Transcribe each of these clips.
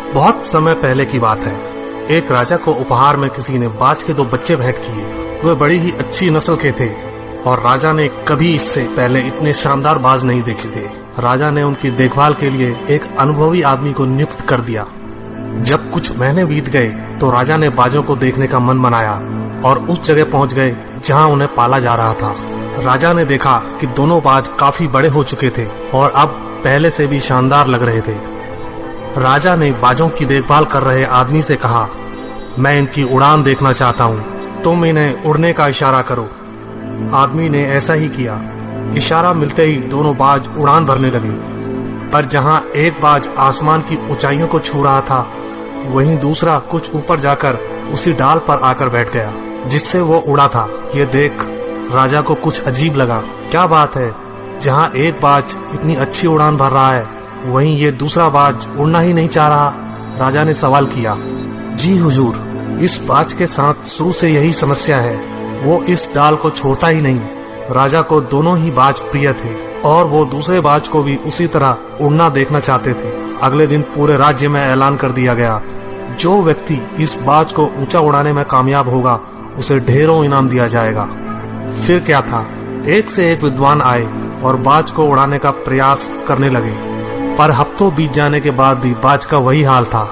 बहुत समय पहले की बात है। एक राजा को उपहार में किसी ने बाज के 2 बच्चे भेंट किए। वे बड़ी ही अच्छी नस्ल के थे और राजा ने कभी इससे पहले इतने शानदार बाज नहीं देखे थे। राजा ने उनकी देखभाल के लिए एक अनुभवी आदमी को नियुक्त कर दिया। जब कुछ महीने बीत गए तो राजा ने बाजों को देखने का मन बनाया और उस जगह पहुंच गए जहां उन्हें पाला जा रहा था। राजा ने देखा कि दोनों बाज काफी बड़े हो चुके थे और अब पहले से भी शानदार लग रहे थे। राजा ने बाजों की देखभाल कर रहे आदमी से कहा, मैं इनकी उड़ान देखना चाहता हूँ, तुम इन्हें उड़ने का इशारा करो। आदमी ने ऐसा ही किया। इशारा मिलते ही दोनों बाज उड़ान भरने लगे, पर जहाँ एक बाज आसमान की ऊंचाइयों को छू रहा था, वहीं दूसरा कुछ ऊपर जाकर उसी डाल पर आकर बैठ गया जिससे वो उड़ा था। ये देख राजा को कुछ अजीब लगा। क्या बात है, जहाँ एक बाज इतनी अच्छी उड़ान भर रहा है, वहीं ये दूसरा बाज उड़ना ही नहीं चाह रहा। राजा ने सवाल किया, जी हुजूर, इस बाज के साथ शुरू से यही समस्या है, वो इस डाल को छोड़ता ही नहीं। राजा को दोनों ही बाज प्रिय थे और वो दूसरे बाज को भी उसी तरह उड़ना देखना चाहते थे। अगले दिन पूरे राज्य में ऐलान कर दिया गया, जो व्यक्ति इस बाज को ऊंचा उड़ाने में कामयाब होगा उसे ढेरों इनाम दिया जाएगा। फिर क्या था, एक से एक विद्वान आए और बाज को उड़ाने का प्रयास करने लगे, पर हफ्तों बीत जाने के बाद भी बाज का वही हाल था।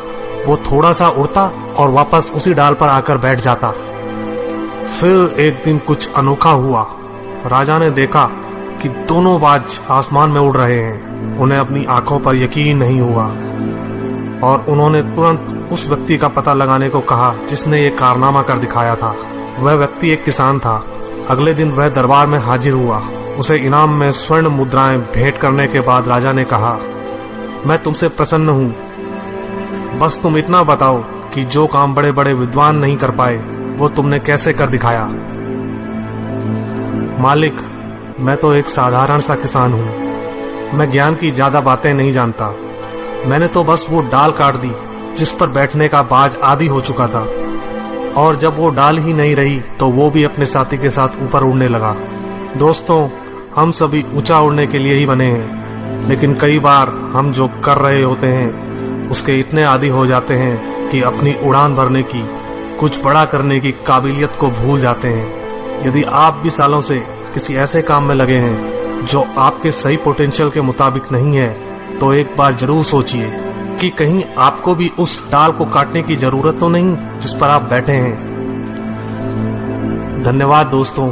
वो थोड़ा सा उड़ता और वापस उसी डाल पर आकर बैठ जाता। फिर एक दिन कुछ अनोखा हुआ। राजा ने देखा कि दोनों बाज आसमान में उड़ रहे हैं। उन्हें अपनी आंखों पर यकीन नहीं हुआ और उन्होंने तुरंत उस व्यक्ति का पता लगाने को कहा जिसने ये कारनामा कर दिखाया था। वह व्यक्ति एक किसान था। अगले दिन वह दरबार में हाजिर हुआ। उसे इनाम में स्वर्ण मुद्राएं भेंट करने के बाद राजा ने कहा, मैं तुमसे प्रसन्न हूँ, बस तुम इतना बताओ कि जो काम बड़े बड़े विद्वान नहीं कर पाए वो तुमने कैसे कर दिखाया। मालिक, मैं तो एक साधारण सा किसान हूँ, मैं ज्ञान की ज्यादा बातें नहीं जानता। मैंने तो बस वो डाल काट दी जिस पर बैठने का बाज आदी हो चुका था, और जब वो डाल ही नहीं रही तो वो भी अपने साथी के साथ ऊपर उड़ने लगा। दोस्तों, हम सभी ऊंचा उड़ने के लिए ही बने हैं, लेकिन कई बार हम जो कर रहे होते हैं उसके इतने आदी हो जाते हैं कि अपनी उड़ान भरने की, कुछ बड़ा करने की काबिलियत को भूल जाते हैं। यदि आप भी सालों से किसी ऐसे काम में लगे हैं जो आपके सही पोटेंशियल के मुताबिक नहीं है, तो एक बार जरूर सोचिए कि कहीं आपको भी उस डाल को काटने की जरूरत तो नहीं जिस पर आप बैठे हैं। धन्यवाद दोस्तों।